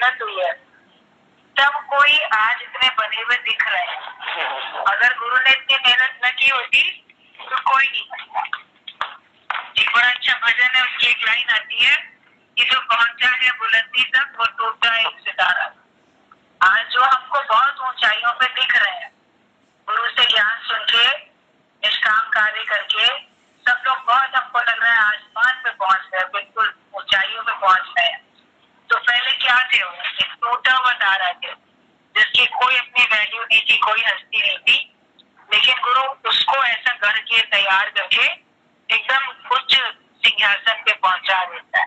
मेहनत हुई है, तब कोई आज इतने बने हुए दिख रहे हैं। अगर गुरु ने इतनी मेहनत न की होती तो कोई नहीं बनता। एक बड़ा अच्छा भजन है, उसकी एक लाइन आती है कि जो पहुंचा है बुलंदी तक वो टूटा एक सितारा। आज जो हमको बहुत ऊंचाइयों पे दिख रहे हैं, गुरु से ज्ञान सुन के, निष्काम कार्य करके, सब लोग बहुत हमको लग रहा है आसमान पे पहुंच रहे, बिल्कुल ऊंचाइयों पे पहुंच रहे हैं। तो पहले क्या थे वो? एक टूटा हुआ तारा थे, जिसकी कोई अपनी वैल्यू नहीं थी, कोई हस्ती नहीं थी, लेकिन गुरु उसको ऐसा गढ़ के तैयार करके एकदम उच्च सिंहासन पे पहुंचा देता है।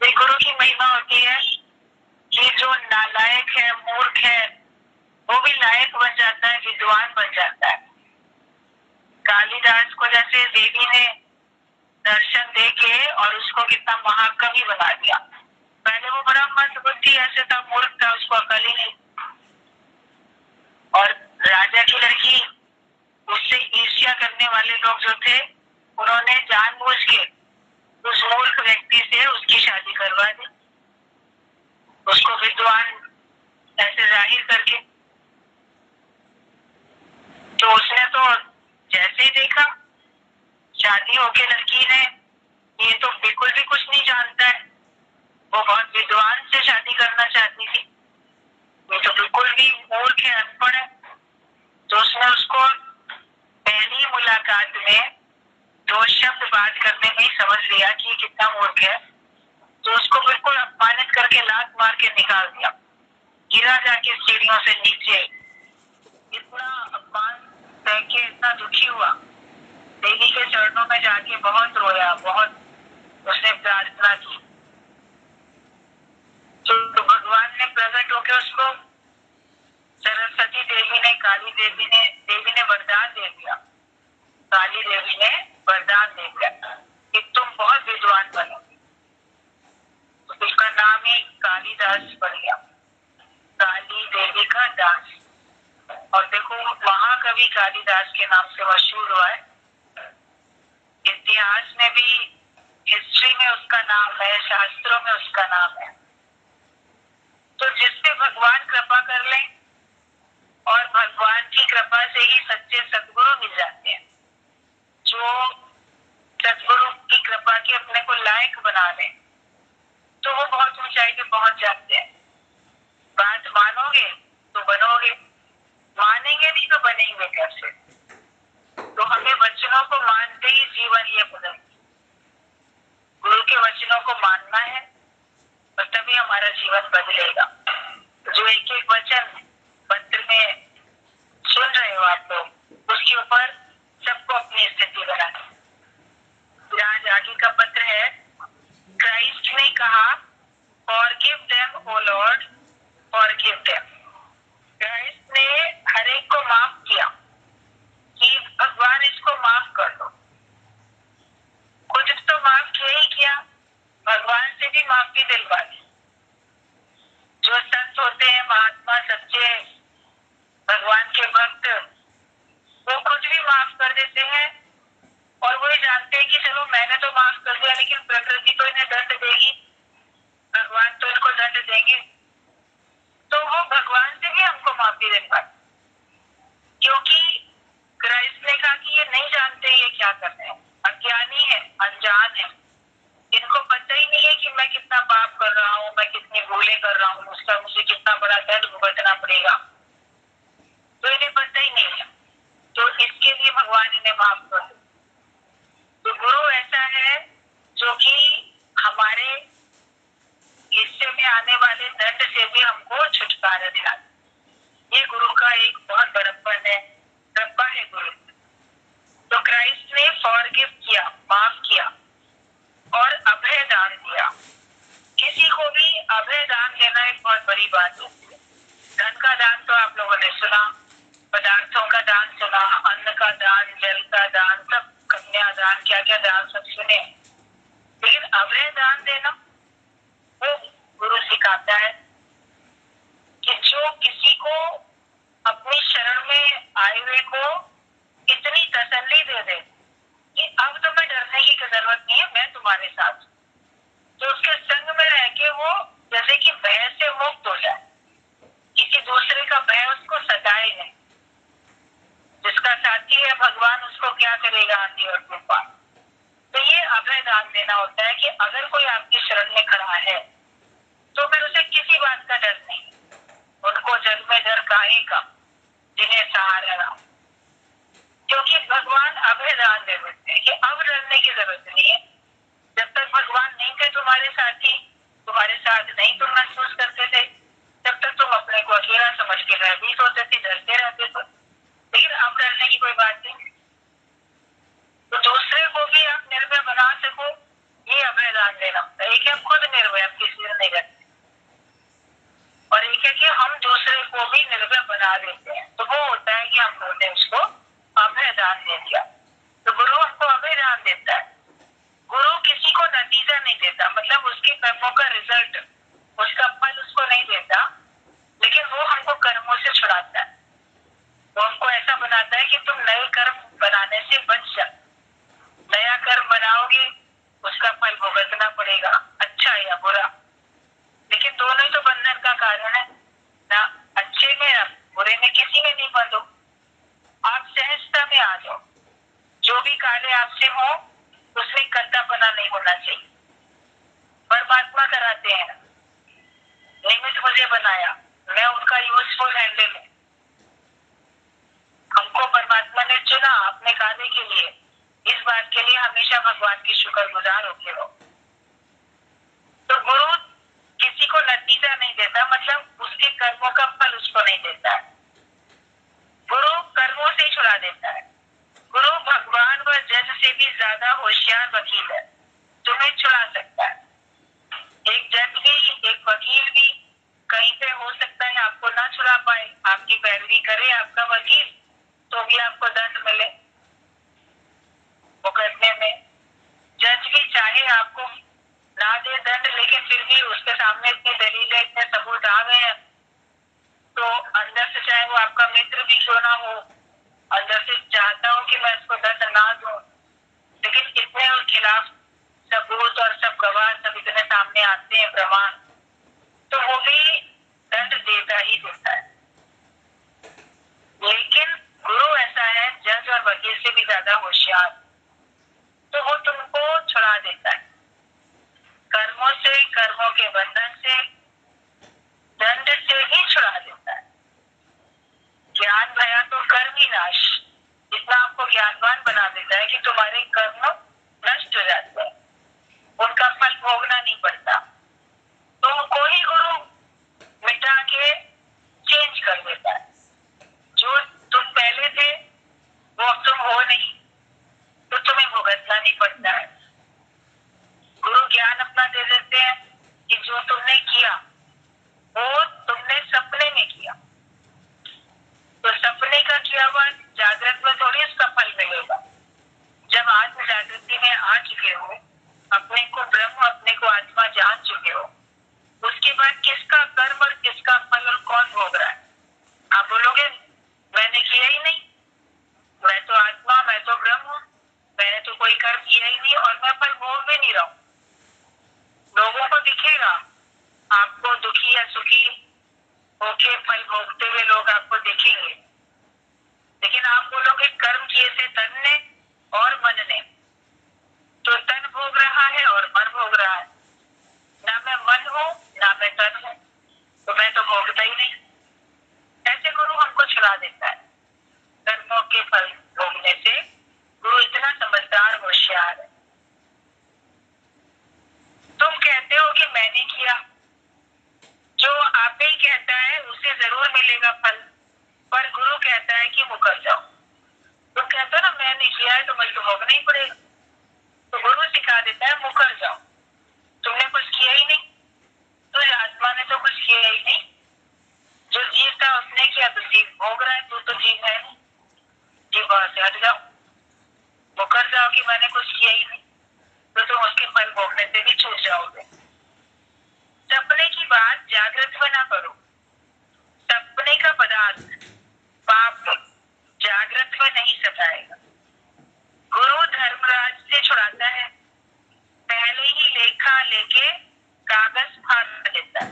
तो गुरु की महिमा होती है कि जो नालायक है, मूर्ख है, वो भी लायक बन जाता है, विद्वान बन जाता है। कालिदास को जैसे देवी ने दर्शन दे के और उसको कितना महाकवि बना दिया। पहले वो बड़ा मंद बुद्धि ऐसे था, मूर्ख था, उसको अकल ही नहीं। और राजा की लड़की, उससे ईर्ष्या करने वाले लोग जो थे, उन्होंने जानबूझ के उस मूर्ख व्यक्ति से उसकी शादी करवा दी, उसको विद्वान ऐसे जाहिर करके। तो उसने तो जैसे ही देखा, शादी होके लड़की ने, ये तो बिल्कुल भी कुछ नहीं जानता है, वो बहुत विद्वान से शादी करना चाहती थी, ये तो बिल्कुल भी मूर्ख है, अनपढ़ है। तो उसने उसको पहली मुलाकात में 2 शब्द बात करने में ही समझ लिया कि कितना मूर्ख है। तो उसको बिल्कुल अपमानित करके लात मार के निकाल दिया, गिरा जाके सीढ़ियों से नीचे। इतना अपमान सह के इतना दुखी हुआ, देवी के चरणों में जाके बहुत रोया, बहुत उसने प्रार्थना की। तो भगवान ने प्रकट होकर उसको, सरस्वती देवी ने, काली देवी ने वरदान दे दिया। काली देवी ने वरदान दे दिया कि तुम बहुत विद्वान बनोगे। तो उसका नाम ही कालिदास पड़ गया, काली देवी का दास। और देखो, महाकवि कालिदास के नाम से मशहूर हुआ है। इतिहास में भी, हिस्ट्री में उसका नाम है, शास्त्रों में उसका नाम है। तो जिससे भगवान कृपा कर लें, और भगवान की कृपा से ही सच्चे सद्गुरु मिल जाते हैं, जो सद्गुरु की कृपा के अपने को लायक बना लें, तो वो बहुत ऊंचाई पे पहुंच जाते हैं। बात मानोगे तो बनोगे, मानेंगे नहीं तो बनेंगे कैसे? तो हमें वचनों को मानते ही जीवन ये बदल, गुरु के वचनों को मानना है और तभी हमारा जीवन बदलेगा। जो एक एक वचन पत्र में सुन रहे हो आप लोग, उसके ऊपर सबको अपनी स्थिति बनानी। आज आगे का पत्र है, क्राइस्ट ने कहा, फॉरगिव देम ओ लॉर्ड, फॉरगिव देम। क्राइस्ट ने हर एक को माफ किया कि भगवान इसको माफ कर दो। खुद तो माफ किया ही किया, भगवान से भी माफी दिलवा दी। जो संत होते हैं, महात्मा, सच्चे भगवान के भक्त, वो खुद भी माफ कर देते हैं और वो जानते हैं कि चलो मैंने तो माफ कर दिया, लेकिन प्रकृति तो इन्हें दंड देगी, भगवान तो इनको दंड देंगे। तो वो भगवान से भी हमको माफी दे पाते, क्योंकि क्राइस्ट ने कहा कि ये नहीं जानते ये क्या कर रहे हैं, अज्ञानी है, अनजान है, इनको पता ही नहीं है कि मैं कितना पाप कर रहा हूँ, मैं कितनी भूलें कर रहा हूँ, उसका मुझे कितना बड़ा दंड भुगतना पड़ेगा, तो इन्हें पता ही नहीं है। तो इसके लिए भगवान इन्हें माफ कर दे। तो गुरु ऐसा है जो कि हमारे हिस्से में आने वाले दंड से भी हमको छुटकारा दिलाता। ये गुरु का एक बहुत बड़प्पन है, कृपा है गुरु। तो क्राइस्ट ने फॉरगिव किया, माफ किया और अभय दान दिया। किसी को भी अभय दान देना एक बहुत बड़ी बात होती है। धन का दान तो आप लोगों ने सुना, पदार्थों का दान सुना, अन्न का दान, जल का दान, सब कन्यादान, क्या क्या दान सब सुने, लेकिन अभय दान देना वो गुरु सिखाता है कि जो किसी को अपनी शरण में आए हुए को इतनी तसल्ली दे दे कि अब तुम्हें डरने की जरूरत नहीं है, मैं तुम्हारे साथ, तो उसके संग में रह के वो जैसे कि भय से मुक्त हो जाए, किसी दूसरे का भय उसको सताए नहीं। जिसका साथी है भगवान, उसको क्या करेगा आंधी और तूफान। तो ये अभय दान देना होता है कि अगर कोई आपकी शरण में खड़ा है तो फिर उसे किसी बात का डर नहीं। उनको जग में डर काहे का, जिन्हें सहारा रहा। क्योंकि भगवान अभय दान दे देते हैं कि अब डरने की जरूरत नहीं है। जब तक भगवान नहीं थे तुम्हारे साथी, तुम्हारे साथ नहीं तुम महसूस करते थे, तब तक तुम अपने को अकेला समझ के रह भी सोचते थे, डरते रहते थे। लेकिन अब डरने की कोई बात नहीं। तो दूसरे को भी आप निर्भय बना सको, ये अभय दान देना होता है। एक है खुद निर्भय, आप किसी से नहीं करते, और एक है कि हम दूसरे को भी निर्भय बना देते हैं। तो वो होता है कि हमने उसको अभय दान दे दिया। तो गुरु हमको अभय दान देता है। गुरु किसी को नतीजा नहीं देता, मतलब उसके कर्मों का रिजल्ट, उसका फल उसको नहीं देता, लेकिन वो हमको कर्मों से छुड़ाता है। वो हमको ऐसा बनाता है कि तुम नए कर्म बनाने से बच जाओ। नया कर्म बनाओगे, उसका फल भुगतना पड़ेगा, अच्छा या बुरा। लेकिन दोनों ही तो बंधन का कारण है ना। अच्छे में ना बुरे में, किसी में नहीं बंधो। आप सहजता में आ जाओ। जो भी कार्य आपसे हो उसमें कद्दापना नहीं होना चाहिए। परमात्मा कराते हैं, निमित्त मुझे बनाया, मैं उनका यूजफुल हैंडल हूँ। हमको परमात्मा ने चुना अपने कार्य के लिए। इस बात के लिए हमेशा भगवान की शुक्रगुजार होके रहो। तो गुरु किसी को नतीजा नहीं देता, मतलब उसके कर्मों का फल उसको नहीं देता है। गुरु कर्मों से छुड़ा देता है। गुरु भगवान व जज से भी ज्यादा होशियार वकील है, तुम्हें छुड़ा सकता है। एक जज भी, एक वकील भी कहीं पे हो सकता है आपको ना छुड़ा पाए, आपकी पैरवी करे आपका वकील, तो भी आपको दंड मिले मुकदमे में। जज भी चाहे आपको ना दे दंड, लेकिन फिर भी उसके सामने इतनी दलील है, इतने सबूत आ गए हैं, तो अंदर से चाहे वो आपका मित्र भी क्यों ना हो, अंदर से चाहता हो कि मैं इसको दंड ना दूं, लेकिन इतने उसके खिलाफ सबूत और सब गवाह सब इतने सामने आते हैं, प्रमाण, तो वो भी दंड देता ही देता है। लेकिन गुरु ऐसा है, जज और वकील से भी ज्यादा होशियार, तो वो तुमको छुड़ा देता है कर्मों से, कर्मों के बंधन से, दंड से ही छुड़ा देता है। ज्ञान भया तो कर्म ही नाश, इतना आपको ज्ञानवान बना देता है कि तुम्हारे कर्म नष्ट हो जाते हैं, उनका फल भोगना नहीं पड़ता। तुमको ही गुरु मिटा के चेंज कर देता है। जो तुम पहले थे वो अब तुम हो नहीं, तो तुम्हें भुगतना नहीं पड़ता है। गुरु ज्ञान अपना दे देते हैं कि जो तुमने किया वो तुमने सपने में किया, तो सपने का किया हुआ जागृत में थोड़ी उसका फल मिलेगा। जब आत्म जागृति में आ चुके हो, अपने को ब्रह्म, अपने को आत्मा जान चुके हो, उसके बाद किसका कर्म और किसका फल और कौन भोग रहा है? आप बोलोगे मैंने किया ही नहीं, मैं तो आत्मा, मैं तो ब्रह्म हूँ, मैंने तो कोई कर्म किया ही नहीं और मैं फल भोग भी नहीं रहा हूँ। लोगों को दिखेगा, आपको दुखी या सुखी होके फल भोगते हुए लोग आपको देखेंगे, लेकिन आप बोलोगे कर्म किए थे तन ने और मन ने, तो तन भोग रहा है और मन भोग रहा है। ना मैं मन हूँ ना मैं तन हूँ, तो मैं तो भोगता ही नहीं। ऐसे गुरु हमको छुड़ा देता है कर्मों के फल भोगने से। गुरु इतना समझदार होशियार है। तुम कहते हो कि मैंने किया, जो आप ही कहता है उसे जरूर मिलेगा फल, पर गुरु कहता है कि मुकर जाओ। तुम कहते हो ना मैंने किया है तो मुझे तो भोगना ही पड़ेगा, तो गुरु सिखा देता है मुकर जाओ, तुमने कुछ किया ही नहीं, तो आत्मा ने तो कुछ किया ही नहीं, जो जीव था उसने किया तो जीव भोग रहा है, तू तो जीव है नहीं, जीव वहां से हट जाओ, मुकर जाओ कि मैंने कुछ किया ही नहीं, तो तुम उसके फल भोगने से भी छूट जाओगे। सपने की बात जागृत में ना करो। सपने का पदार्थ पाप जागृत में नहीं सताएगा। गुरु धर्मराज से छुड़ाता है, पहले ही लेखा लेके कागज फाड़ देता है।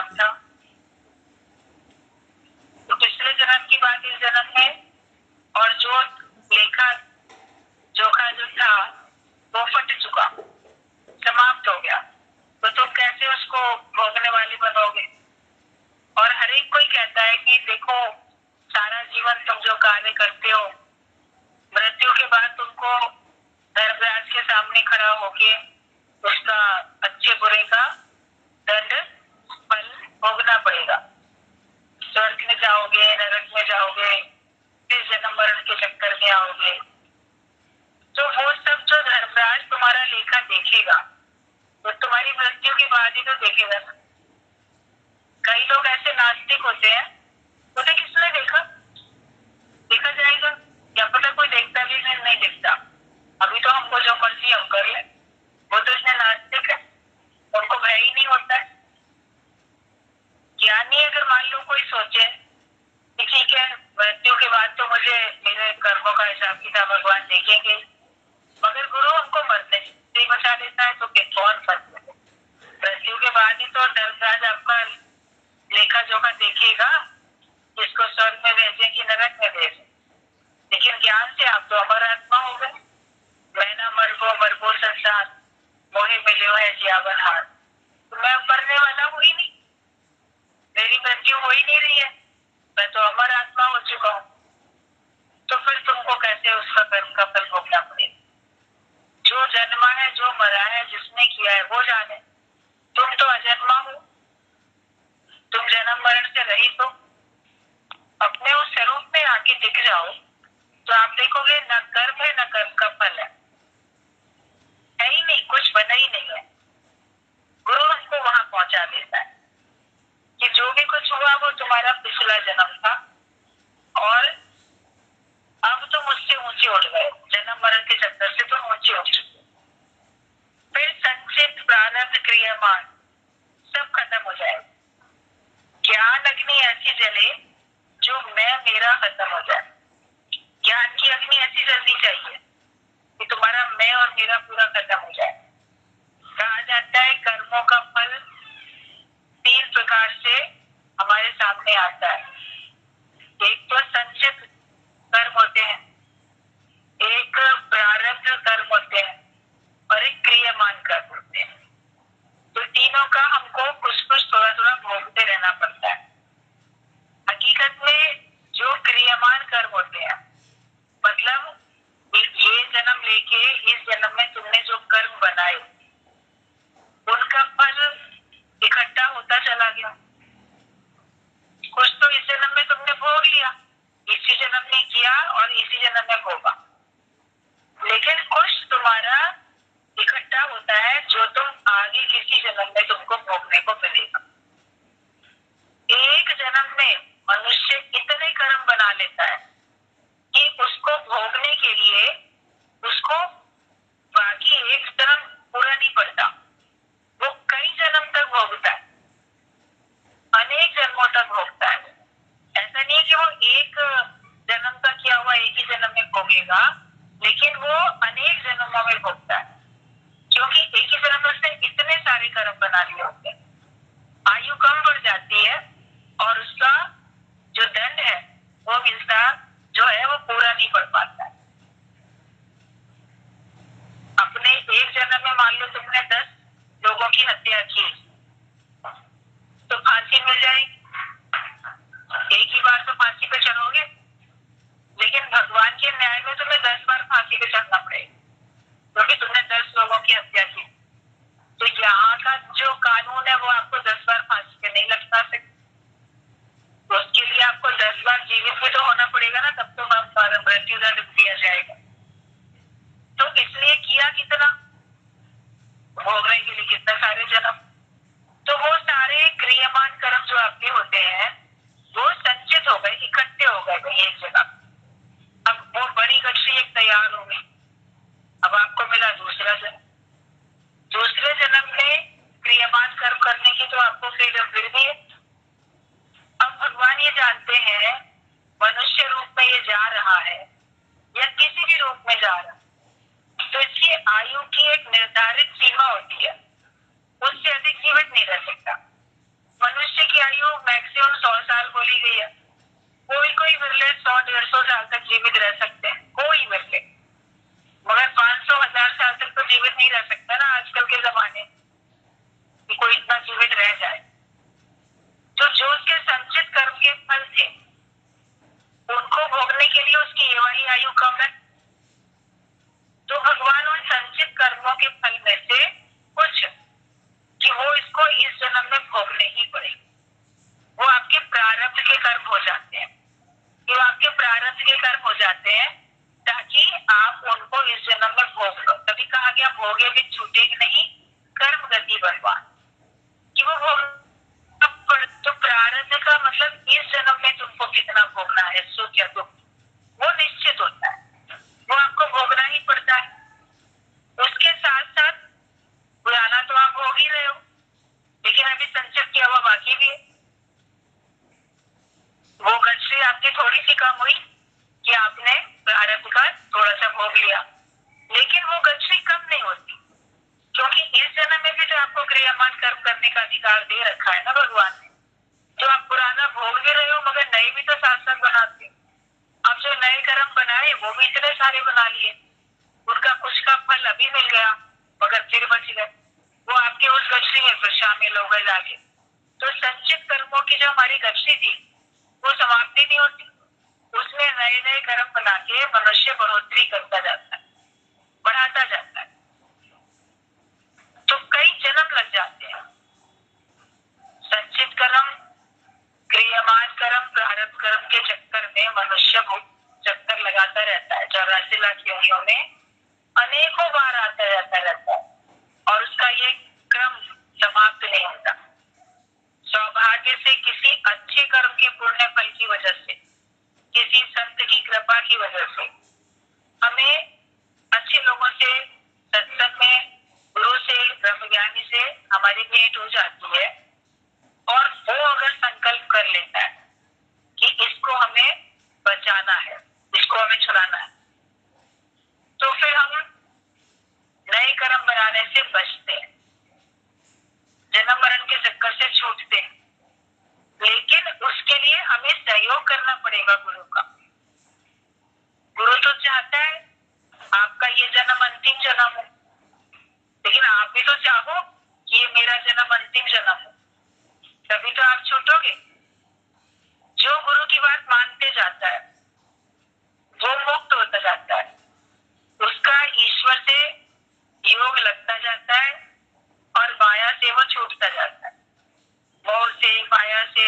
नाम था। तो पिछले जन्म की बात इस जन्म में, और जो लेखा जोखा जो था वो फट चुका, समाप्त हो गया। तो तुम कैसे उसको भोगने वाले बनोगे? और हर एक कोई कहता है कि देखो सारा जीवन तुम जो कार्य करते हो, मृत्यु के बाद तुमको धर्मराज के सामने खड़ा होके उसका अच्छे बुरे का दंड फल भोगना पड़ेगा। स्वर्ग में जाओगे, नरक में जाओगे, फिर जन्म मरण के चक्कर में आओगे। तो वो सब जो धर्मराज तुम्हारा लेखा देखेगा वो तुम्हारी मृत्यु के बाद ही तो देखेगा। कई लोग ऐसे नास्तिक होते हैं, उन्हें किसने देखा? देखा जाएगा क्या पता, कोई देखता भी नहीं देखता। अभी तो हमको जो मर्जी हम कर ले, वो तो इसमें नास्तिक है, उनको भय ही नहीं होता है। ज्ञानी अगर मान लो कोई सोचे कि ठीक है मृत्यु के बाद तो मुझे मेरे कर्मों का हिसाब किताब भगवान देखेंगे, मगर गुरु हमको मरने से बचा देता है, तो फिर कौन फर्क है? मृत्यु के बाद ही तो धर्मराज आपका लेखा जोखा देखेगा, इसको स्वर्ग में भेजे कि नरक में भेजे। लेकिन ज्ञान से आप तो अमर आत्मा हो गए। मैं ना मरबो संसार मोहे मिले है जियावन हार। तो मैं मरने वाला हूँ ही नहीं, मेरी मृत्यु हो ही नहीं रही है, मैं तो अमर आत्मा हो चुका हूँ। तो फिर तुमको कैसे उसका कर्म का फल भोगना पड़ेगा? जो जन्मा है, जो मरा है, जिसने किया है वो जाने। तुम तो अजन्मा हो, तुम जन्म मरण से रहित हो। अपने उस स्वरूप में आके दिख जाओ तो आप देखोगे न कर्म है न कर्म का फल है ही नहीं, कुछ बना ही नहीं है। गुरु हमको वहां पहुंचा देता है कि जो भी कुछ हुआ वो तुम्हारा पिछला जन्म था, और अब तुम उससे ऊंचे उठ गए, जन्म मरण के चक्कर से तुम ऊंचे उठ चुके। फिर संचित प्रारब्ध क्रियामान सब खत्म हो जाएगा। ज्ञान अग्नि ऐसी जले जो मैं मेरा खत्म हो जाए। ज्ञान की अग्नि ऐसी जलनी चाहिए कि तुम्हारा मैं और मेरा पूरा खत्म हो जाए। कहा जाता है कर्मों का फल 3 प्रकार से हमारे सामने आता है। एक तो संचित कर्म होते हैं, एक प्रारब्ध कर्म होते हैं, और एक क्रियामान कर्म होते हैं। तो तीनों का हमको कुछ कुछ थोड़ा थोड़ा भोगते रहना पड़ता है। हकीकत में जो क्रियामान कर्म होते हैं, मतलब ये जन्म लेके इस जन्म में तुमने जो कर्म बनाए उनका फल इकट्ठा होता चला गया। कुछ तो इस जन्म में तुमने भोग लिया, इसी जन्म में किया और इसी जन्म में भोगा, लेकिन कुछ तुम्हारा इकट्ठा होता है जो तुम आगे किसी जन्म में तुमको भोगने को मिलेगा। एक जन्म में मनुष्य इतने कर्म बना लेता है कि उसको भोगने के लिए उसको बाकी एक जन्म पूरा नहीं पड़ता, वो कई जन्म तक भोगता है, अनेक जन्मों तक भोगता है। ऐसा नहीं है कि वो एक जन्म का किया हुआ एक ही जन्म में भोगेगा, लेकिन वो अनेक जन्मों में भोगता है, क्योंकि एक ही जन्म में उसने इतने सारे कर्म बना लिए होते हैं। आयु कम बढ़ जाती है और उसका जो दंड है वो मिलता जो है वो पूरा नहीं पड़ पाता है। अपने एक जन्म में मान लो तुमने 10 लोगों की हत्या की तो फांसी मिल जाएगी, एक ही बार तो फांसी पे चढ़ोगे, लेकिन भगवान के न्याय में तुम्हें 10 बार फांसी पे चढ़ना पड़ेगा, क्योंकि तुमने 10 लोगों की हत्या की। तो यहाँ का जो कानून है वो आपको 10 बार फांसी पे नहीं लटका सकते, तो उसके लिए आपको 10 बार जीवित भी तो होना पड़ेगा ना, तब तो मृत्यु दंड दिया जाएगा। तो इसलिए किया कितना, भोगने के लिए कितने सारे जन्म। तो वो सारे क्रियामान कर्म जो आपके होते हैं वो संचित हो गए, इकट्ठे हो गए एक जगह। अब वो बड़ी गठरी एक तैयार हो गई, अब आपको मिला दूसरा जन्म। दूसरे जन्म में क्रियामान कर्म करने की तो आपको फ्रीडम फिर भी है। अब भगवान ये जानते हैं मनुष्य रूप में ये जा रहा है या किसी भी रूप में जा रहा है, तो इसकी आयु की एक निर्धारित सीमा होती है, उससे अधिक जीवित नहीं रह सकता। मनुष्य जीवित रह सकते हैं, कोई मिले, मगर 500,000 साल तक तो जीवित नहीं रह सकता ना आजकल के जमाने कि कोई इतना जीवित रह जाए। तो जो उसके संचित कर्म के फल थे उनको भोगने के लिए उसकी ये वाली आयु कम है। तो भगवान उन संचित कर्मों के फल में से कुछ कि वो इसको इस जन्म में भोगने ही पड़े, वो आपके प्रारब्ध के कर्म हो जाते हैं, वो आपके प्रारब्ध के कर्म हो जाते हैं ताकि आप उनको इस जन्म में भोग लो। तभी कहा गया भोगे भी छूटेगी नहीं कर्म गति बलवान, कि वो भोग। तो प्रारब्ध का मतलब इस जन्म में तुमको कितना भोगना है, सुख या दुख, वो निश्चित होता है, वो आपको भोगना ही पड़ता है। उसके साथ साथ बुलाना तो आप भोग ही रहे हो, लेकिन अभी संचित किया हुआ बाकी भी है। वो गति आपकी थोड़ी सी कम हुई कि आपने प्रारब्ध का थोड़ा सा भोग लिया, लेकिन वो गति कम नहीं होती, क्योंकि इस जन्म में भी तो आपको क्रियामान कर्म करने का अधिकार दे रखा है ना भगवान ने। तो आप पुराना भोग भी रहे हो मगर नए भी तो साथ साथ बनाते हो। अब जो नए कर्म बनाए वो भी इतने सारे बना लिए, उनका कुछ का फल अभी मिल गया मगर फिर बच गए, वो आपके उस गति में फिर शामिल हो गए जाके। तो संचित कर्मों की जो हमारी गति थी वो समाप्ति नहीं होती, उसमें नए नए कर्म बना के मनुष्य बढ़ोतरी करता जाता है, बढ़ाता जाता है। तो कई जन्म लग जाते हैं। संचित कर्म, क्रियामान कर्म, प्रारब्ध कर्म के चक्कर में मनुष्य चक्कर लगाता रहता है, 84 लाख योनियों में अनेकों बार आता जाता रहता है और उसका ये क्रम समाप्त नहीं होता। सौभाग्य से किसी अच्छे कर्म के पुण्य फल की वजह से, किसी संत की कृपा की वजह से हमें अच्छे लोगों से, सत्संग में गुरु से, ब्रह्मज्ञानी से हमारी भेंट हो जाती है और वो अगर संकल्प कर लेता है कि इसको हमें बचाना है, इसको हमें छुड़ाना है, तो फिर हम नए कर्म बनाने से बचते हैं, जन्म मरण के चक्कर से छूटते हैं। लेकिन उसके लिए हमें सहयोग करना पड़ेगा गुरु का। गुरु तो चाहता है आपका ये जन्म अंतिम जन्म हो, लेकिन आप भी तो चाहो कि ये मेरा जन्म अंतिम जन्म हो, तभी तो आप छूटोगे। जो गुरु की बात मानते जाता है वो मुक्त होता जाता है, उसका ईश्वर से योग लगता जाता है और माया से वो छूटता जाता है। मोह से, माया से,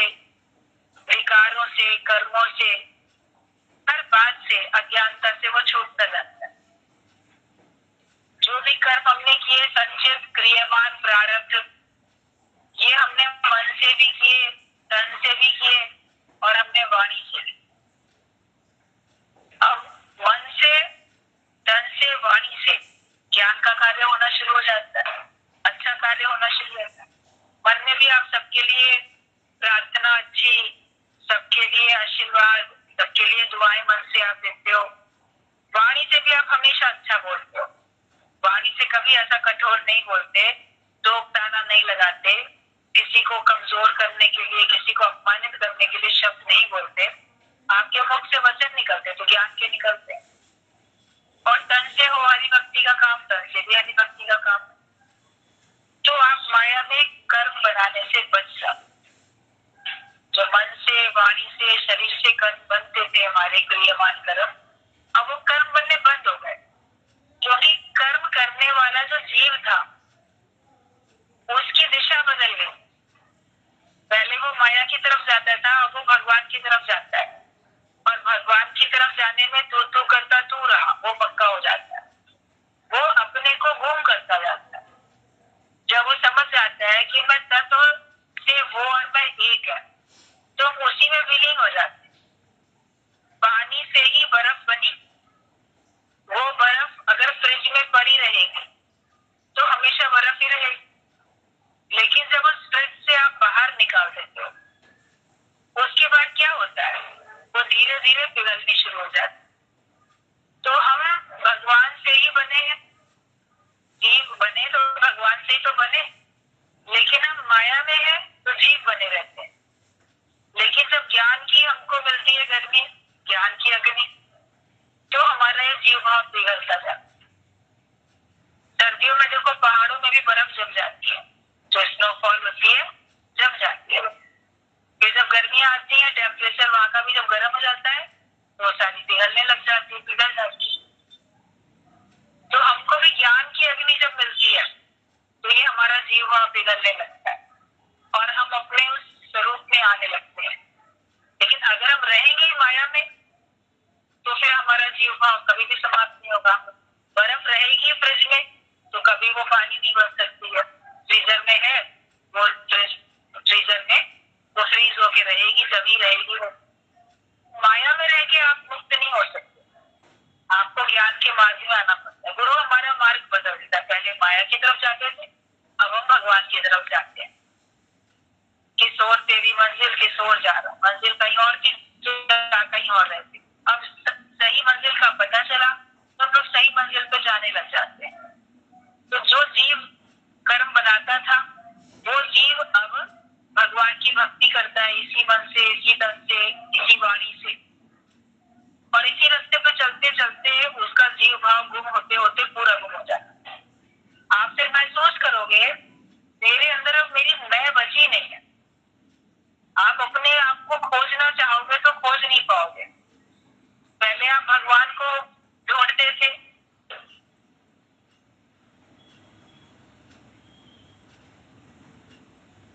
विकारों से, कर्मों से, हर बात से, अज्ञानता से वो छूटता जाता है। जो भी कर्म हमने किए, संचित, क्रियमान, प्रारब्ध, ये हमने मन से भी किए, तन से भी किए और हमने वाणी से भी। अब मन से, तन से, वाणी से ज्ञान का कार्य होना शुरू हो जाता है, अच्छा कार्य होना शुरू हो जाता है। मन में भी आप सबके लिए प्रार्थना अच्छी, सबके लिए आशीर्वाद, सबके लिए दुआएं मन से आप देते हो। वाणी से भी आप हमेशा अच्छा बोलते हो, वाणी से कभी ऐसा कठोर नहीं बोलते, टोक ताना नहीं लगाते, किसी को कमजोर करने के लिए, किसी को अपमानित करने के लिए शब्द नहीं बोलते। आपके मुख से वचन निकलते तो ज्ञान के निकलते। और तन से हो हरि भक्ति का काम, तन से भी हरि भक्ति का काम। तो आप माया में कर्म बनाने से बच जाओ। जो मन से, वाणी से, शरीर से कर्म बनते थे हमारे क्रियमान कर्म, अब वो कर्म बनने बंद हो गए, क्योंकि कर्म करने वाला जो जीव था उसकी दिशा बदल गई। पहले वो माया की तरफ जाता था, अब वो भगवान की तरफ जाता है, और भगवान की तरफ जाने में तू करता तू रहा, वो पक्का हो जाता है, वो अपने को गुम करता जाता है। जब वो समझ जाता है कि मैं तत्व से वो और मैं एक है, तो हम उसी में विलीन हो जाते हैं। पानी से ही बर्फ बनी, वो बर्फ अगर फ्रिज में पड़ी रहेगी तो हमेशा बर्फ ही रहेगी, लेकिन जब उस फ्रिज से आप बाहर निकाल देते हो उसके बाद क्या होता है, वो धीरे धीरे पिघलनी शुरू हो जाती है। तो हम भगवान से ही बने हैं, जीव बने तो भगवान से ही तो बने, लेकिन हम माया में हैं तो जीव बने रहते हैं। लेकिन जब ज्ञान की हमको मिलती है गर्मी, ज्ञान की अग्नि, तो हमारा ये जीव भाव पिघलता जाता है। सर्दियों में देखो पहाड़ों में भी बर्फ जम जाती है, जो स्नोफॉल होती है जम जाती है। फिर जब गर्मियां आती है, टेम्परेचर वहां का भी जब गर्म हो जाता है तो सारी पिघलने लग जाती है, पिघल जाती है। तो हमको भी ज्ञान की अग्नि जब मिलती है तो ये हमारा जीव वहां पिघलने लगता है और हम अपने उस स्वरूप में आने लगते हैं। लेकिन अगर हम रहेंगे माया में तो फिर हमारा जीव भाव कभी भी समाप्त नहीं होगा। बर्फ रहेगी फ्रिज में तो कभी वो पानी नहीं बन सकती है। फ्रीजर में है वो, फ्रीजर में वो फ्रीज होके रहेगी, तभी रहेगी वो। माया में रह के आप मुक्त नहीं हो सकते, आपको ज्ञान के मार्ग में आना पड़ता है। गुरु हमारा मार्ग बदल देता है। पहले माया की तरफ जाते थे, अब हम भगवान की तरफ जाते हैं। किशोर तेरी मंजिल, किशोर जा रहा, मंजिल कहीं और की, कहीं और रहती। अब सही मंजिल का पता चला तो हम लोग सही मंजिल पे जाने लग जाते हैं। तो जो जीव कर्म बनाता था वो जीव अब भगवान की भक्ति करता है, इसी मन से, इसी तन से, इसी वाणी से, और इसी रास्ते पे चलते चलते उसका जीव भाव गुम होते होते पूरा गुम हो जाता है। आप फिर महसूस करोगे मेरे अंदर अब मेरी मैं बची नहीं है। आप अपने आप को खोजना चाहोगे तो खोज नहीं पाओगे। पहले आप भगवान को ढूंढते थे,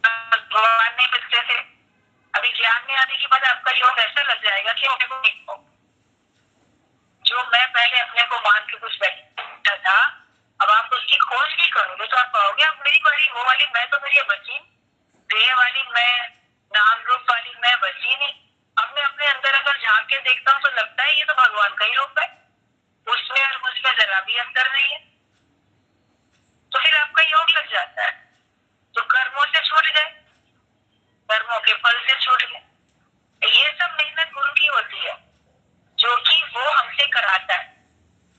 भगवान नहीं मिलते थे। अभी ज्ञान में आने के बाद आपका योग ऐसा लग जाएगा कि अपने को नहीं पाओ। जो मैं पहले अपने को मान के कुछ बैठा था, अब आप उसकी खोज भी करोगे तो आप पाओगे अब मेरी वाली वो वाली मैं तो मेरी बची, देह वाली मैं, नाम रूप वाली मैं बची नहीं। अब मैं अपने अंदर अगर झांक के देखता हूँ तो लगता है ये तो भगवान का ही रूप है, उसमें और मुझमें जरा भी अंतर नहीं है। तो फिर आपका योग लग जाता है। तो कर्मों से छूट गए, कर्मों के फल से छूट गए। ये सब मेहनत गुरु की होती है जो कि वो हमसे कराता है।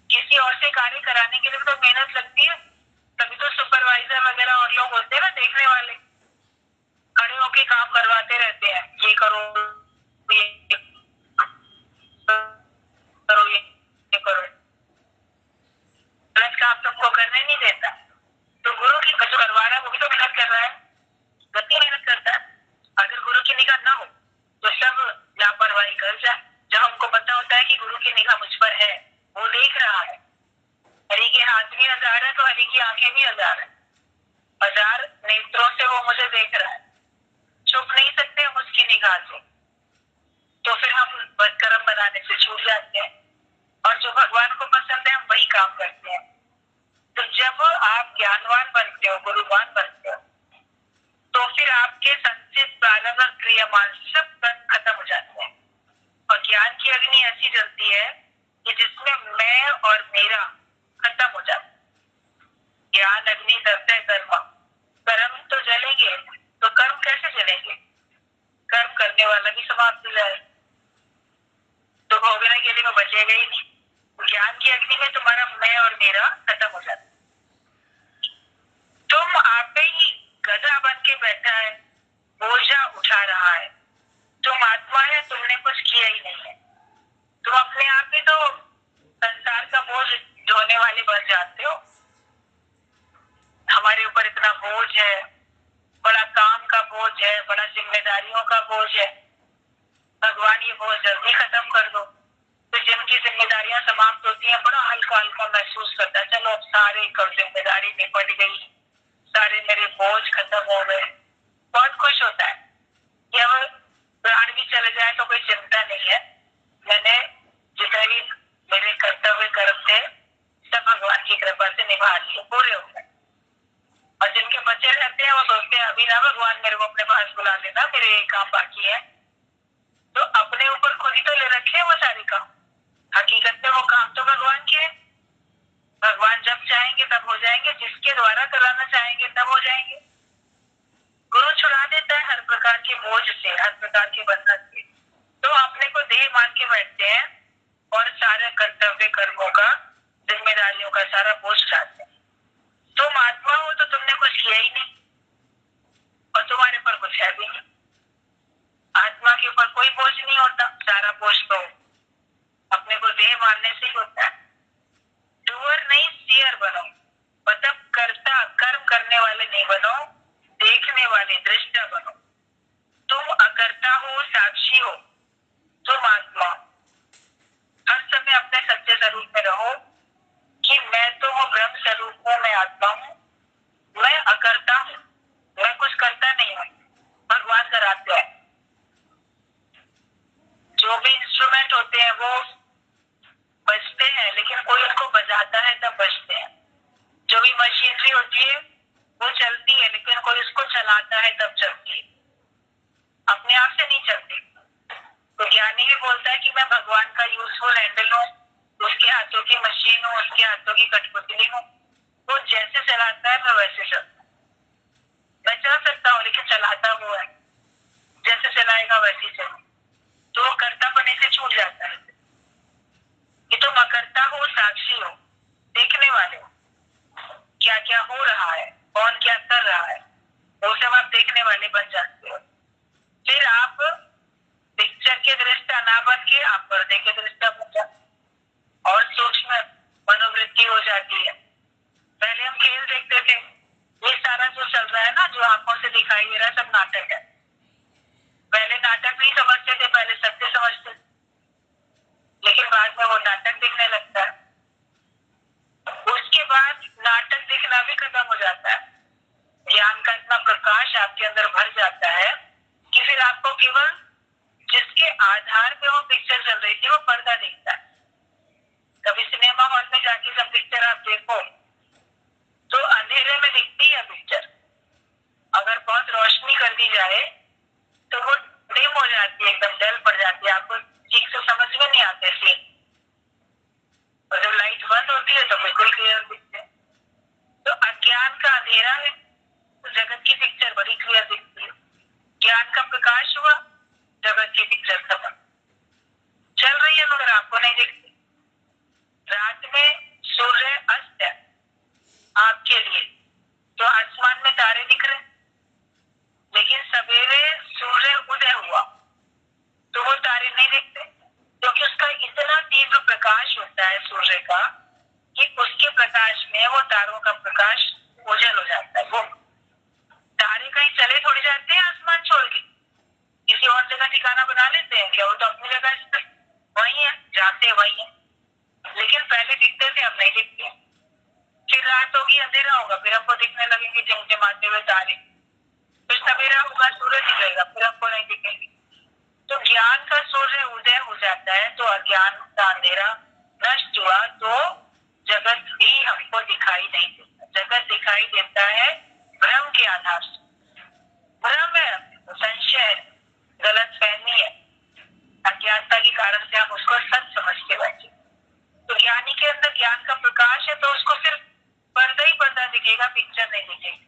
किसी और से कार्य कराने के लिए तो मेहनत लगती है, तभी तो सुपरवाइजर वगैरह और लोग होते हैं ना देखने वाले, खड़े होके काम करवाते रहते हैं, ये करो ये करो ये करो, गलत काम सबको करने नहीं देता। तो गुरु की जो करवा रहा है वो भी तो मेहनत कर रहा है, गति मेहनत करता है। अगर गुरु की निगाह ना हो तो सब लापरवाही कर जाए। जब हमको पता होता है कि गुरु की निगाह मुझ पर है, वो देख रहा है, हरि के हाथ भी 1000 है तो हरि की आंखें भी 1000 है, 1000 नेत्रों से वो मुझे देख रहा है, छुप नहीं सकते हम उसकी निगाह से। तो फिर हम बदकर्म बनाने से छूट जाते हैं और जो भगवान को पसंद है हम वही काम करते हैं। तो जब आप ज्ञानवान बनते हो, गुरुवान बनते हो, तो फिर आपके संचित प्रारंभ क्रियामान सब खत्म हो जाते हैं और ज्ञान की अग्नि ऐसी जलती है कि जिसमें मैं और मेरा खत्म हो जाता है। ज्ञान अग्नि दग्धे कर्म, कर्म तो जलेंगे तो कर्म कैसे जलेंगे? कर्म करने वाला भी समाप्त हो जाए तो भोगने के लिए वो बचेगा ही नहीं। ज्ञान की अग्नि में तुम्हारा मैं और मेरा खत्म हो जाता है। तुम आप ही गधा बन के बैठा है, बोझा उठा रहा है, तुम आत्मा है, तुमने कुछ किया ही नहीं है। तुम अपने आप ही तो संसार का बोझ ढोने वाले बन जाते हो। हमारे ऊपर इतना बोझ है, बड़ा काम का बोझ है, बड़ा जिम्मेदारियों का बोझ है। भगवान ये बोझ जल्दी खत्म कर दो। तो जिनकी जिम्मेदारियां समाप्त होती हैं बड़ा हल्का हल्का महसूस करता है, चलो अब सारे जिम्मेदारी निपट गई, सारे मेरे बोझ खत्म हो गए। बहुत खुश होता है कि अब प्राण भी चले जाए तो कोई चिंता नहीं है, मैंने जितने भी मेरे कर्तव्य कर्म थे सब भगवान की कृपा से निभा लिए, पूरे हो गए। और जिनके बच्चे रहते हैं वो सोचते हैं अभी ना भगवान मेरे को अपने पास बुला लेना, मेरे ये काम बाकी है। तो अपने ऊपर खुद ही तो ले रखे हैं वो सारे काम। हकीकत में वो काम तो भगवान के हैं। भगवान जब चाहेंगे तब हो जाएंगे, जिसके द्वारा कराना चाहेंगे तब हो जाएंगे। गुरु छुड़ा देता है हर प्रकार के बोझ से, हर प्रकार के बंधन से। तो अपने को देह मान के बैठते हैं और सारे कर्तव्य कर्मों का, जिम्मेदारियों का सारा बोझ उठाते हैं। तुम आत्मा हो तो तुमने कुछ किया ही नहीं और तुम्हारे पर कुछ है भी नहीं। आत्मा के ऊपर कोई बोझ नहीं होता, सारा बोझ तो अपने को देह मानने से ही होता है। डूअर नहीं सीयर बनो, मतलब कर्ता कर्म करने वाले नहीं बनो, देखने वाले दृष्टा बनो। तुम अकर्ता हो, साक्षी हो, तुम आत्मा। हर समय अपने सच्चे स्वरूप में रहो कि मैं तो हूँ, ब्रह्म स्वरूप हूँ, मैं आत्मा हूँ, मैं अकर्ता हूँ, मैं कुछ करता नहीं हूँ, भगवान कराते हैं। जो भी इंस्ट्रूमेंट होते हैं वो बजते हैं, लेकिन कोई उनको बजाता है तब बजते हैं। जो भी मशीनरी होती है वो चलती है, लेकिन कोई उसको चलाता है तब चलती है, अपने आप से नहीं चलती। तो ज्ञानी भी बोलता है कि मैं भगवान का यूजफुल हैंडल हूँ, उसके हाथों की मशीन हूँ, उसके हाथों की कठपुतली हूँ। वो जैसे चलाता है मैं वैसे चलता हूँ। मैं चल सकता हूँ लेकिन चलाता वो है, जैसे चलाएगा वैसे चलूँ। तो वो कर्ता बने से छूट जाता है कि तुम अकर्ता हो, साक्षी हो, देखने वाले हो, क्या क्या हो रहा है, कौन क्या कर रहा है, वो सब आप देखने वाले बन जाते हो। फिर आप पिक्चर के दृष्टा ना बन के आप पर्दे के दृष्टा बन जाते और सूक्ष्म मनोवृत्ति हो जाती है। पहले हम खेल देखते थे, ये सारा जो चल रहा है ना, जो आंखों से दिखाई दे रहा है, सब नाटक है। पहले नाटक नहीं समझते थे, पहले सत्य समझते थे, लेकिन बाद में वो नाटक दिखने लगता है। उसके बाद नाटक दिखना भी खत्म हो जाता है। ज्ञान का इतना प्रकाश आपके अंदर भर जाता है कि फिर आपको केवल जिसके आधार पे वो पिक्चर चल रही थी वो पर्दा दिखता है। कभी सिनेमा हॉल में जाके जब पिक्चर आप देखो तो अंधेरे में दिखती है पिक्चर, अगर बहुत रोशनी कर दी जाए तो वो डिम हो जाती है, एकदम डल पड़ जाती है, आपको ठीक से समझ में नहीं आते सीन। और जब लाइट बंद होती है तो बिल्कुल क्लियर दिखते हैं। तो अज्ञान का अंधेरा है तो जगत की पिक्चर बड़ी क्लियर दिखती है। ज्ञान का प्रकाश हुआ, जगत की पिक्चर खत्म, चल रही है मगर आपको नहीं दिखती। रात में सूर्य अस्त है आपके लिए, तो आसमान में तारे दिख रहे, लेकिन सवेरे सूर्य उदय हुआ तो वो तारे नहीं दिखते, क्योंकि उसका इतना तीव्र प्रकाश होता है सूर्य का कि उसके प्रकाश में वो तारों का प्रकाश ओझल हो जाता है। वो तारे कहीं चले थोड़ी जाते हैं आसमान छोड़ के, किसी और जगह ठिकाना बना लेते हैं क्या? वो तो अपनी जगह वही है, जाते वही है, लेकिन पहले दिखते थे, अब नहीं दिखते। फिर रात होगी, अंधेरा होगा, फिर हमको दिखने लगेंगे टिमटिमाते हुए तारे। फिर सवेरा होगा, सूरज दिखेगा, फिर हमको नहीं दिखेंगे। तो ज्ञान का सूर्य उदय हो जाता है तो अज्ञान का अंधेरा नष्ट हुआ, तो जगत भी हमको दिखाई नहीं देता। जगत दिखाई देता है भ्रम के आधार से। भ्रम है, संशय है, गलत फहमी है, अज्ञानता के कारण से हम उसको सच समझ के बैठे। तो ज्ञानी के अंदर ज्ञान का प्रकाश है तो उसको सिर्फ पर्दा ही पर्दा दिखेगा, पिक्चर नहीं दिखेगी।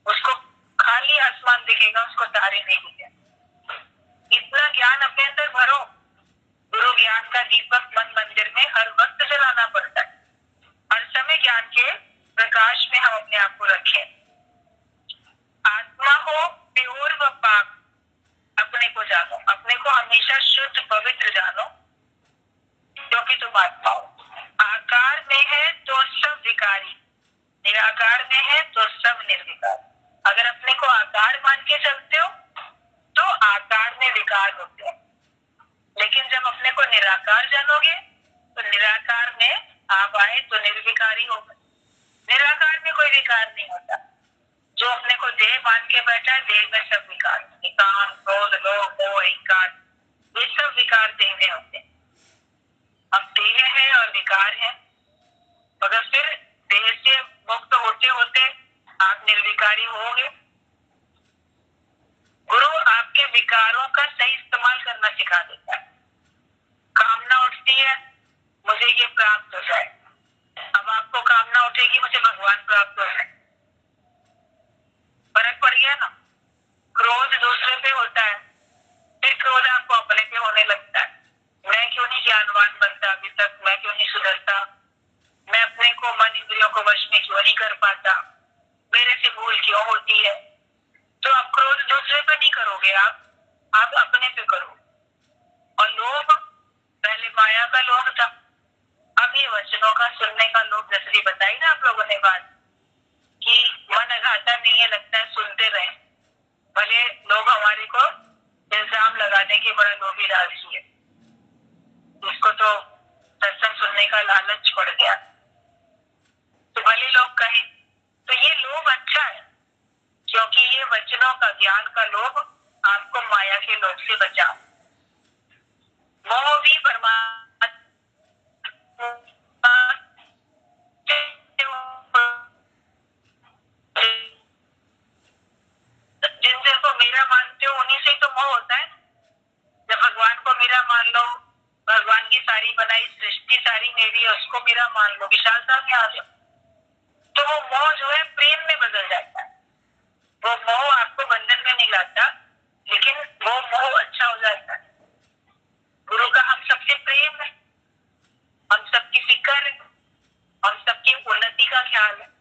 उसको खाली आसमान दिखेगा, उसको तारे नहीं दिखेंगे। इतना ज्ञान अपने अंदर भरो। गुरु ज्ञान का दीपक मन मंदिर में हर वक्त जलाना पड़ता है। हर समय ज्ञान के प्रकाश में हम अपने आप को रखें। आत्मा हो प्योर व पाक, अपने को जानो, अपने को हमेशा शुद्ध पवित्र जानो, क्योंकि तुम आत्मा हो। आकार में है तो सब विकारी, निराकार में है तो सब निर्विकार। अगर अपने को आकार मान के चलते हो तो आकार में विकार होते हैं, लेकिन जब अपने को निराकार जानोगे तो निराकार में आप आए तो निर्विकारी होगा। निराकार में कोई विकार नहीं होता। जो अपने को देह मान के बैठा है, देह में सब विकार, काम, क्रोध, लोभ, मोह, अहंकार, ये सब विकार देह में होते हैं। अब देह है और विकार है, मगर फिर देह से मुक्त होते होते आप निर्विकारी होंगे। गुरु आपके विकारों का सही इस्तेमाल करना सिखा देता है। कामना उठती है मुझे ये प्राप्त हो जाए, अब आपको कामना उठेगी मुझे भगवान प्राप्त हो जाए, फर्क पड़ गया ना। क्रोध दूसरे पे होता है, फिर क्रोध आपको अपने पे होने लगता है। मैं क्यों नहीं ज्ञानवान बनता अभी तक, मैं क्यों नहीं सुधरता, मैं अपने को मन इंद्रियों को वश में क्यों नहीं कर पाता, मेरे से भूल क्यों होती है। तो आप क्रोध दूसरे पे नहीं करोगे, आप अपने पे करो। और लोभ पहले माया का लोभ था, अब ये वचनों का सुनने का लोभ। जैसे बताई ना आप लोगों ने बात कि मन अघाता नहीं है, लगता है सुनते रहे, भले लोग हमारे को इल्जाम लगाने के बड़ा लोभी लालची है, उसको तो सत्संग सुनने का लालच पड़ गया, तो भले लोग कहें। तो ये लोभ अच्छा है, क्योंकि ये वचनों का, ज्ञान का लोभ आपको माया के लोभ से बचा। मोह भी परमात्मा जिनसे को मेरा मानते हो उन्हीं से तो मोह होता है। जब भगवान को मेरा मान लो, भगवान की सारी बनाई सृष्टि सारी मेरी है, उसको मेरा मान लो, विशालता में आ जाओ, तो वो मोह जो है प्रेम में बदल जाता है। वो मोह आपको बंधन में नहीं लाता, लेकिन वो मोह अच्छा हो जाता है। गुरु का हम सबसे प्रेम है, हम सबकी फिक्र है, हम सबकी उन्नति का ख्याल है।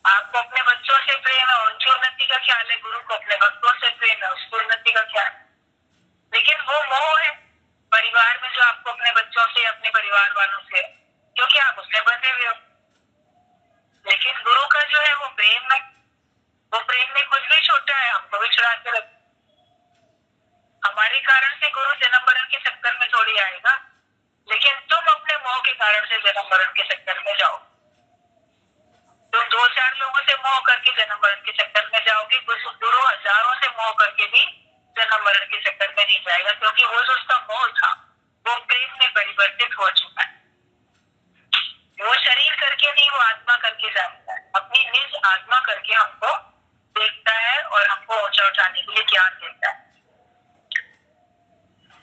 आपको अपने बच्चों से प्रेम है, उनकी उन्नति का ख्याल है। गुरु को अपने भक्तों से प्रेम है, उसकी उन्नति का ख्याल है। लेकिन वो मोह है परिवार में, जो आपको अपने बच्चों से, अपने परिवार वालों से, क्योंकि आप उससे बंधे हुए हो। लेकिन गुरु का जो है वो प्रेम है, वो प्रेम में कुछ भी छोटा है हमको भी छुड़ा के रख। हमारे कारण से गुरु जन्म मरण के चक्कर में थोड़ी आएगा, लेकिन तुम अपने मोह के कारण से जन्म मरण के चक्कर में जाओ। तुम 2-4 लोगों से मोह करके जन्म मरण के चक्कर में जाओगे, गुरु हजारों से मोह करके भी जन्म मरण के चक्कर में नहीं जाएगा, क्योंकि वो जो उसका मोह था वो प्रेम में परिवर्तित हो चुका है। वो शरीर करके नहीं, वो आत्मा करके जानता है, अपनी निज आत्मा करके हमको देखता है और हमको ऊंचा उठाने के लिए ज्ञान देता है।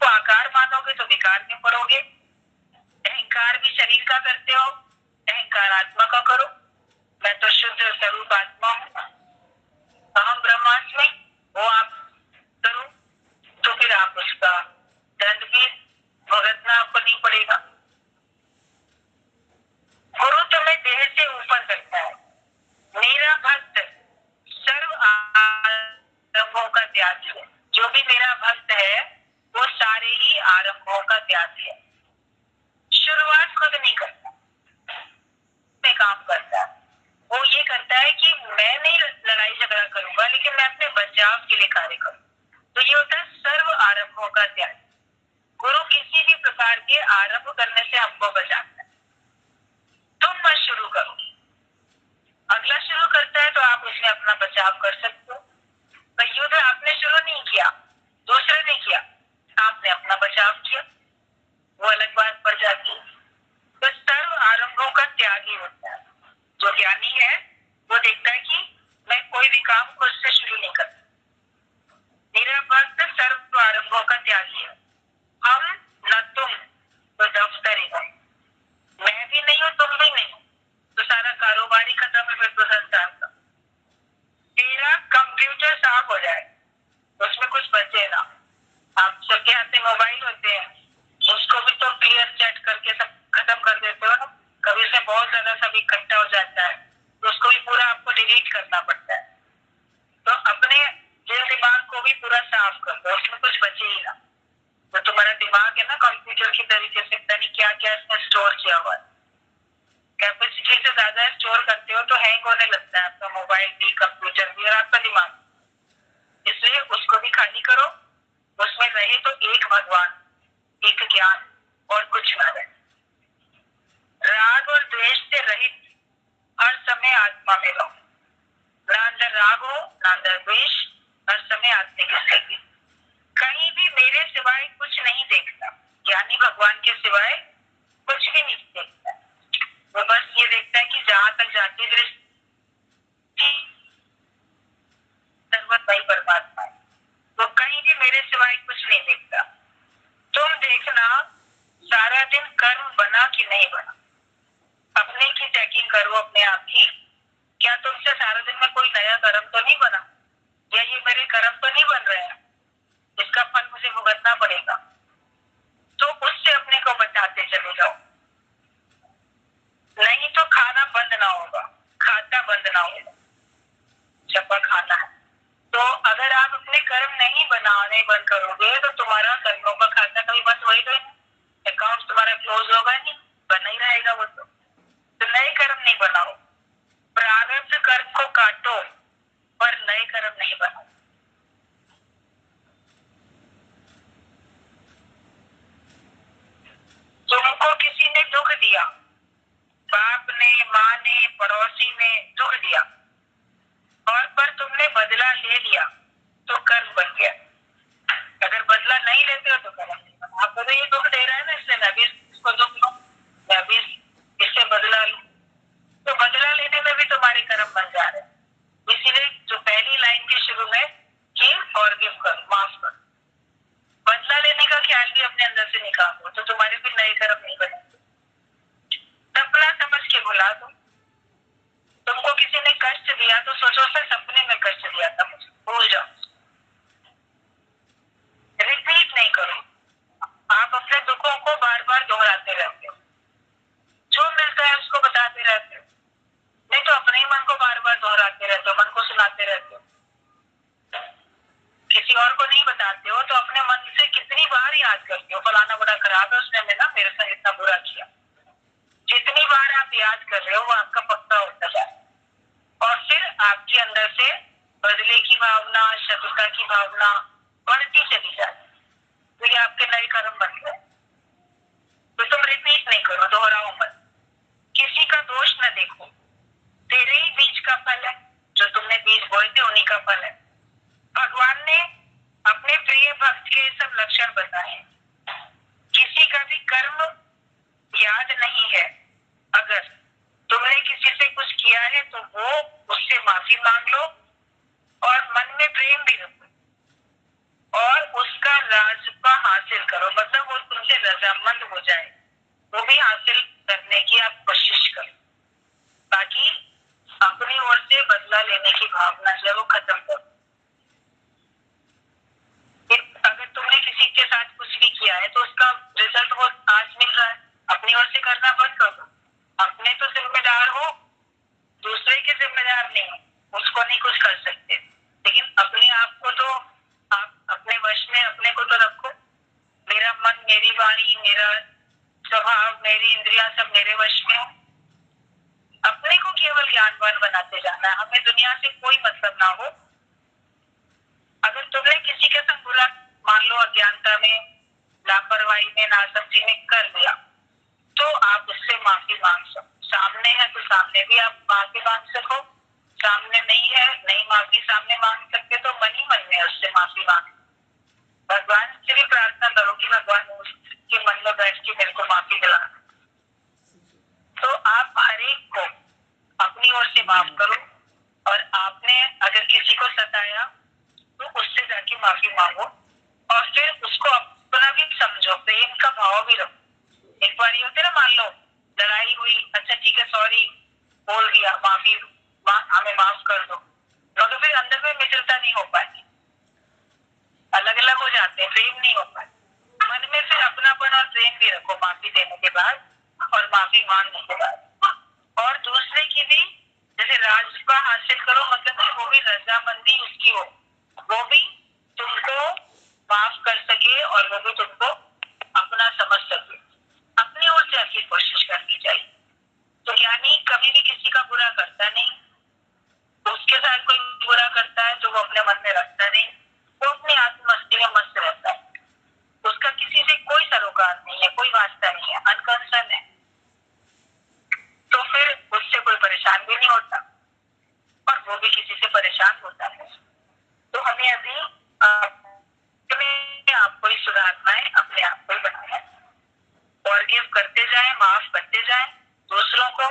तो आकार मानोगे तो विकार में पड़ोगे। अहंकार भी शरीर का करते हो, अहंकार आत्मा का करो। मैं तो शुद्ध स्वरूप आत्मा हूँ, अहम ब्रह्मास्मि, वो आप करो, तो फिर आप उसका दंड भी भुगतना आपको नहीं पड़ेगा। गुरु तुम्हें देह से ऊपर करता है। मेरा भक्त सर्व आरंभों का त्यागी है। जो भी मेरा भक्त है वो सारे ही आरंभों का त्यागी है। शुरुआत खुद नहीं करता, में काम करता है। वो ये करता है कि मैं नहीं लड़ाई झगड़ा करूंगा, लेकिन मैं अपने बचाव के लिए कार्य करूँ। तो ये होता है सर्व आरंभों का त्याग। गुरु किसी भी प्रकार के आरंभ करने से हमको बचाता है। तुम मत शुरू करो, अगला शुरू करता है तो आप उसमें अपना बचाव कर सकते हो। पर युद्ध आपने शुरू नहीं किया, दूसरे ने किया, आपने अपना बचाव किया, वो अलग बात पड़ जाती है। तो सर्व आरंभों का त्यागी होता है। जो ज्ञानी है वो देखता है कि मैं कोई भी काम खुद से शुरू नहीं करता। मेरा भक्त सर्व आरंभों का त्यागी है। हम न तुम तो दफ्तर ही हो, मैं भी नहीं हूँ तुम भी नहीं, तो सारा कारोबार ही खत्म है। फिर तो संसार का तेरा कंप्यूटर साफ हो जाए, उसमें कुछ बचे ना। आप सबके हाथ में मोबाइल होते हैं, उसको भी तो क्लियर चैट करके सब खत्म कर देते हो ना। कभी से बहुत ज्यादा सब इकट्ठा हो जाता है, तो उसको भी पूरा आपको डिलीट करना पड़ता है। तो अपने दिल दिमाग को भी पूरा साफ कर दो, उसमें कुछ बचे ही ना। तो तुम्हारा दिमाग है ना कंप्यूटर की तरीके से, पता नहीं क्या क्या इसमें स्टोर किया हुआ है। कैपेसिटी से ज्यादा स्टोर करते हो तो हैंग होने लगता है आपका मोबाइल भी, कंप्यूटर भी और आपका दिमाग। इसलिए उसको भी खाली करो, उसमें रहे तो एक भगवान, एक ज्ञान और कुछ ना रहे। राग और द्वेष से रहित हर समय आत्मा में रहो। ना अंदर राग हो ना अंदर द्वेष, हर समय आत्मिक स्थिति। कहीं भी मेरे सिवाय कुछ नहीं देखता। ज्ञानी भगवान के सिवाय कुछ भी नहीं देखता। वो बस ये देखता है कि जहां तक जाती दृष्टि सर्वत वही परमात्मा है। वो कहीं भी मेरे सिवाय कुछ नहीं देखता। तुम देखना सारा दिन कर्म बना कि नहीं बना, अपने की चेकिंग करो अपने आप की। क्या तुमसे सारा दिन में कोई नया कर्म तो नहीं बना, या ये मेरे कर्म तो नहीं बन रहे हैं, इसका फल मुझे भुगतना पड़ेगा। तो उससे अपने को बचाते चले जाओ, नहीं तो खाना बंद ना होगा, खाता बंद ना होगा, चप्पा खाना है। तो अगर आप अपने कर्म नहीं बनाने बंद करोगे तो तुम्हारा कर्मों का खाता कभी बंद होएगा। अकाउंट तुम्हारा क्लोज होगा नहीं, बना ही रहेगा वो। तो नए कर्म नहीं बनाओ, प्रारब्ध कर्म को काटो पर नए कर्म नहीं बनाओ। तुमको किसी ने दुख दिया, बाप ने, माँ ने, पड़ोसी ने दुख दिया, और पर तुमने बदला ले लिया तो कर्म बन गया। अगर बदला नहीं लेते हो तो कर्म नहीं बना। आपको तो ये दुख दे रहा है ना, इसलिए मैं भी इसको दुख लूं, मैं भी इससे बदला लूं, तो बदला लेने में भी तुम्हारे कर्म बन जा रहे हैं। इसीलिए जो पहली लाइन के शुरू में कि फॉरगिव करो, माफ करो, बदला लेने का ख्याल भी अपने अंदर से निकालो तो तुम्हारे भी नए कर्म नहीं बनेंगे। सपना समझ के भुला दो। तुमको किसी ने कष्ट दिया तो सोचो उसने सपने में कष्ट दिया था, मुझे भूल जाओ, रिपीट नहीं करो। आप अपने दुखों को बार बार दोहराते रहते हो, जो मिलता है उसको बताते रहते हो, नहीं तो अपने ही मन को बार बार दोहराते रहते हो, मन को सुनाते रहते हो, किसी और को नहीं बताते हो। तो अपने मन से कितनी बार याद करते हो, फलाना बड़ा खराब है, उसने ना मेरे साथ इतना बुरा किया। जितनी बार आप याद कर रहे हो वो आपका पक्का होता जाए, और फिर आपके अंदर से बदले की भावना, शत्रुता की भावना बढ़ती चली जाए, तो ये आपके नए कर्म बन गए। तो तुम रिपीट नहीं करो, दोहराओ मत, किसी का दोष न देखो, तेरे ही बीज का फल है, जो तुमने बीज बोए थे उन्हीं का फल है। भगवान ने अपने प्रिय भक्त के सब लक्षण बताए। किसी का भी कर्म याद नहीं है, अगर तुमने किसी से कुछ किया है तो वो उससे माफी मांग लो, और मन में प्रेम भी रखो, और उसका राजपा हासिल करो, मतलब वो तुमसे रजामंद हो जाए, वो भी हासिल करने की आप कोशिश करो, ताकि अपनी ओर से बदला लेने की भावना जो है वो खत्म करो। अगर तुमने किसी के साथ कुछ भी किया है तो उसका रिजल्ट वो आज मिल रहा है, अपनी ओर से करना बंद कर दो। अपने तो जिम्मेदार हो, दूसरे के जिम्मेदार नहीं हो, उसको नहीं कुछ कर सकते, लेकिन अपने आप को तो आप अपने वश में अपने को तो रखो। मेरा मन, मेरी वाणी, मेरा स्वभाव, मेरी इंद्रियां सब मेरे वश में हो। अपने को केवल ज्ञानवान बनाते जाना है, हमें दुनिया से कोई मतलब ना हो। अगर तुमने किसी के संग बुरा, मान लो अज्ञानता में, लापरवाही में, नासमझी में कर दिया, तो आप उससे माफी मांग सको। सामने है तो सामने भी आप माफी मांग सको, सामने नहीं है, नहीं माफी सामने मांग सकते तो मन ही मन में उससे माफी मांग। भगवान से भी प्रार्थना करो कि भगवान उसके मन में बैठ के मेरे को माफी दिला। तो आप हर एक को अपनी ओर से माफ करो, और आपने अगर किसी को सताया तो उससे जाके माफी मांगो, और फिर उसको अपना भी समझो, प्रेम का भाव भी रखो। एक बार ये होते ना, मान लो लड़ाई हुई, अच्छा ठीक है सॉरी बोल दिया, माफी, हमें माफ कर दो, मगर फिर अंदर में मित्रता नहीं हो पाती, अलग अलग हो जाते हैं, प्रेम नहीं हो पाती। मन में फिर अपनापन और प्रेम भी रखो माफी देने के बाद और माफी मांगने के बाद। और दूसरे की भी जैसे राजपा हासिल करो, मतलब वो भी रजामंदी उसकी हो, वो भी तुमको माफ कर सके और वो भी तुमको अपना समझ सके, अपनी ओर से अच्छी कोशिश करनी चाहिए। तो ज्ञानी कभी भी किसी का बुरा करता नहीं, उसके साथ कोई बुरा करता है तो वो अपने मन में रखता नहीं, वो अपनी आत्मस्ती में मस्त रहता है, उसका किसी से कोई सरोकार नहीं है, कोई वास्ता नहीं है, अनकंसर्न है, तो फिर उससे कोई परेशान भी नहीं होता और वो भी किसी से परेशान होता है। तो हमें अभी अपने आप को ही सुधारना है, अपने आप को ही बनाना है, फॉरगिव करते जाएं, माफ करते जाएं दूसरों को,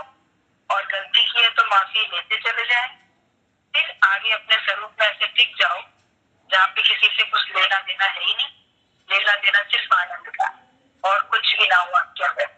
और गलती की है तो माफी लेते चले जाएं। फिर आगे अपने स्वरूप में ऐसे टिक जाओ जहाँ पे किसी से कुछ लेना देना है ही नहीं, लेना देना सिर्फ आनंद का, और कुछ भी ना हो आपके अंदर।